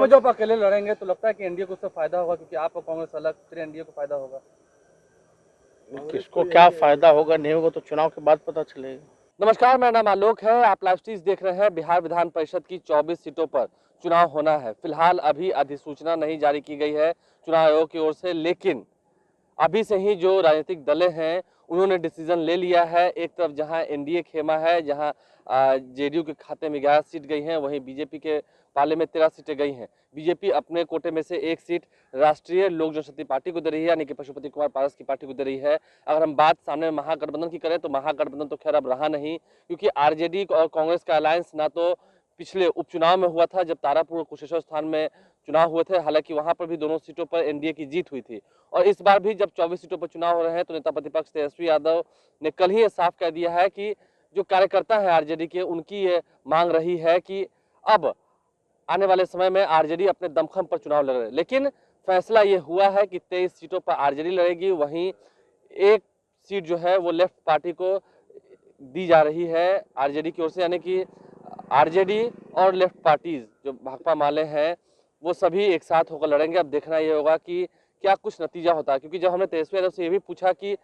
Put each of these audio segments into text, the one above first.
जब आप अकेले लड़ेंगे तो लगता है कि एनडीए को उससे फायदा होगा, क्योंकि आप और कांग्रेस अलग, फिर एनडीए को फायदा होगा। किसको क्या फायदा होगा नहीं होगा तो चुनाव के बाद पता चलेगा। नमस्कार, मेरा नाम आलोक है। आप लाइव स्ट्रीम देख रहे हैं। बिहार विधान परिषद की 24 सीटों पर चुनाव होना है। फिलहाल अभी अधिसूचना नहीं जारी की गई है चुनाव आयोग की ओर से, लेकिन अभी से ही जो राजनीतिक दलें हैं उन्होंने डिसीजन ले लिया है। एक तरफ जहां एनडीए खेमा है, जहां जेडीयू के खाते में 11 सीट गई हैं, वहीं बीजेपी के पाले में 13 सीटें गई हैं। बीजेपी अपने कोटे में से एक सीट राष्ट्रीय लोक जनशक्ति पार्टी को दे रही है, यानी कि पशुपति कुमार पारस की पार्टी को दे रही है। अगर हम बात सामने महागठबंधन की करें तो महागठबंधन तो खैर अब रहा नहीं, क्योंकि आरजेडी और कांग्रेस का अलायंस ना तो पिछले उपचुनाव में हुआ था जब तारापुर और कुशेश्वर स्थान में चुनाव हुए थे, हालांकि वहां पर भी दोनों सीटों पर एनडीए की जीत हुई थी। और इस बार भी जब 24 सीटों पर चुनाव हो रहे हैं तो नेता प्रतिपक्ष तेजस्वी यादव ने कल ही साफ कह दिया है कि जो कार्यकर्ता है आरजेडी के, उनकी ये मांग रही है कि अब आने वाले समय में आरजेडी अपने दमखम पर चुनाव लड़ रहे हैं। लेकिन फैसला ये हुआ है कि 23 सीटों पर आरजेडी लड़ेगी, वहीं एक सीट जो है वो लेफ्ट पार्टी को दी जा रही है आरजेडी की ओर से, यानी कि आरजेडी और लेफ्ट पार्टीज जो भाकपा माले हैं वो सभी एक साथ होकर लड़ेंगे। अब देखना ये होगा कि क्या कुछ नतीजा होता है, क्योंकि जब हमने तेजस्वी यादव से ये भी पूछा कि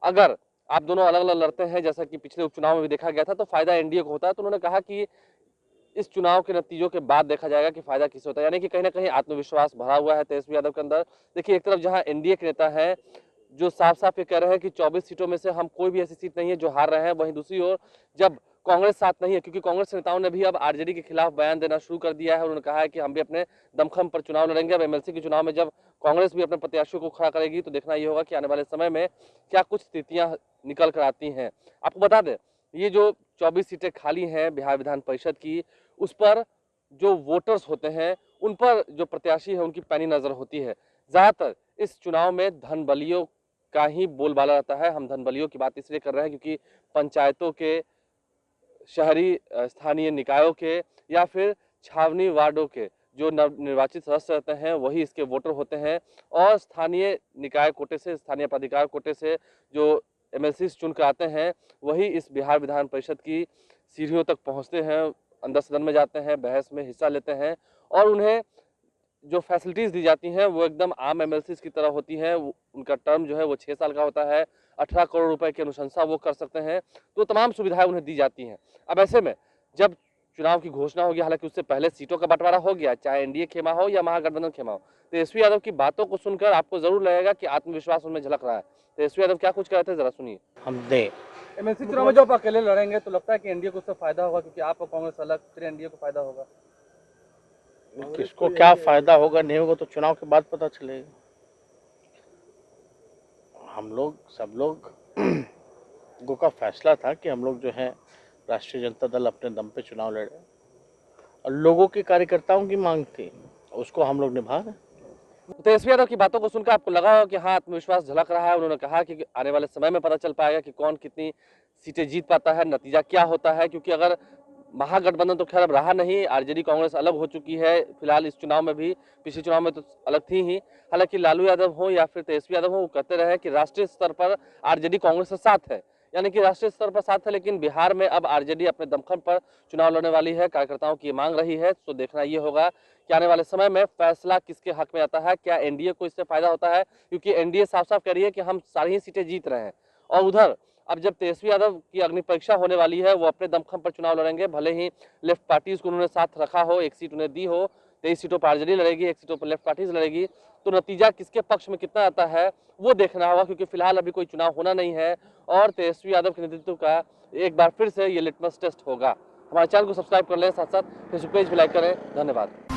अगर आप दोनों अलग अलग लड़ते हैं जैसा कि पिछले उपचुनाव में भी देखा गया था तो फायदा एनडीए को होता है, तो उन्होंने कहा कि इस चुनाव के नतीजों के बाद देखा जाएगा कि फायदा किसे होता है। यानी कि कहीं ना कहीं आत्मविश्वास भरा हुआ है तेजस्वी यादव के अंदर। देखिए, एक तरफ जहां एनडीए के नेता हैं जो साफ साफ ये कह रहे हैं कि 24 सीटों में से हम कोई भी ऐसी सीट नहीं है जो हार रहे हैं, वहीं दूसरी ओर जब कांग्रेस साथ नहीं है, क्योंकि कांग्रेस नेताओं ने भी अब आरजेडी के खिलाफ बयान देना शुरू कर दिया है। उन्होंने कहा है कि हम भी अपने दमखम पर चुनाव लड़ेंगे। अब एमएलसी के चुनाव में जब कांग्रेस भी अपने प्रत्याशियों को खड़ा करेगी तो देखना यह होगा कि आने वाले समय में क्या कुछ स्थितियां निकल कर आती हैं। आपको बता दें, ये जो 24 सीटें खाली हैं बिहार विधान परिषद की, उस पर जो वोटर्स होते हैं उन पर जो प्रत्याशी है उनकी पैनी नजर होती है। ज्यादातर इस चुनाव में धन बलियों का ही बोलबाला रहता है। हम धन बलियों की बात इसलिए कर रहे हैं क्योंकि पंचायतों के, शहरी स्थानीय निकायों के या फिर छावनी वार्डों के जो नवनिर्वाचित सदस्य रहते हैं वही इसके वोटर होते हैं, और स्थानीय निकाय कोटे से, स्थानीय प्राधिकार कोटे से जो एमएलसी चुन कर आते हैं वही इस बिहार विधान परिषद की सीढ़ियों तक पहुंचते हैं, अंदर सदन में जाते हैं, बहस में हिस्सा लेते हैं, और उन्हें जो फैसिलिटीज दी जाती हैं वो एकदम आम एमएलसीज की तरह होती हैं। उनका टर्म जो है वो 6 साल का होता है, 18 करोड़ रुपए की अनुशंसा वो कर सकते हैं, तो तमाम सुविधाएं उन्हें दी जाती हैं। अब ऐसे में जब चुनाव की घोषणा होगी, हालांकि उससे पहले सीटों का बंटवारा हो गया, चाहे एनडीए खेमा हो या महागठबंधन खेमा हो, तेजस्वी यादव की बातों को सुनकर आपको जरूर लगेगा कि आत्मविश्वास उनमें झलक रहा है। तेजस्वी यादव क्या कुछ कह रहे थे, जरा सुनिए। हम दे एमएलसी चुनाव में जब आप अकेले लड़ेंगे तो लगता है कि एनडीए को उससे फायदा होगा, क्योंकि आप और कांग्रेस अलग, फिर एनडीए को फायदा होगा। किसको क्या फायदा होगा नहीं होगा तो चुनाव के बाद पता चलेगा। हम लोग सब लोगों का फैसला था कि हम लोग जो है राष्ट्रीय जनता दल अपने दम पे चुनाव लड़े, और लोगों के कार्यकर्ताओं की मांग थी, उसको हम लोग निभा रहे हैं। तेजस्वी यादव की बातों को सुनकर आपको लगा हो कि हाँ, आत्मविश्वास झलक रहा है। उन्होंने कहा कि आने वाले समय में पता चल पाएगा कि कौन कितनी सीटें जीत पाता है, नतीजा क्या होता है, क्योंकि अगर महागठबंधन तो खैर अब रहा नहीं, आरजेडी कांग्रेस अलग हो चुकी है फिलहाल इस चुनाव में भी, पिछले चुनाव में तो अलग थी ही। हालांकि लालू यादव हो या फिर तेजस्वी यादव हो, वो कहते रहे कि राष्ट्रीय स्तर पर आरजेडी कांग्रेस के साथ है, यानी कि राष्ट्रीय स्तर पर साथ है, लेकिन बिहार में अब आरजेडी अपने दमखम पर चुनाव लड़ने वाली है, कार्यकर्ताओं की मांग रही है। तो देखना ये होगा कि आने वाले समय में फैसला किसके हक में आता है, क्या एनडीए को इससे फायदा होता है, क्योंकि एनडीए साफ साफ कह रही है कि हम सारी ही सीटें जीत रहे हैं। और उधर अब जब तेजस्वी यादव की अग्नि परीक्षा होने वाली है, वो अपने दमखम पर चुनाव लड़ेंगे, भले ही लेफ्ट पार्टीज को उन्होंने साथ रखा हो, एक सीट उन्हें दी हो, 23 सीटों पर आरजेडी लड़ेगी, एक सीटों पर लेफ्ट पार्टीज लड़ेगी, तो नतीजा किसके पक्ष में कितना आता है वो देखना होगा, क्योंकि फिलहाल अभी कोई चुनाव होना नहीं है और तेजस्वी यादव के नेतृत्व का एक बार फिर से ये लिटमस टेस्ट होगा। हमारे चैनल को सब्सक्राइब कर लें, साथ साथ फेसबुक पेज भी लाइक करें। धन्यवाद।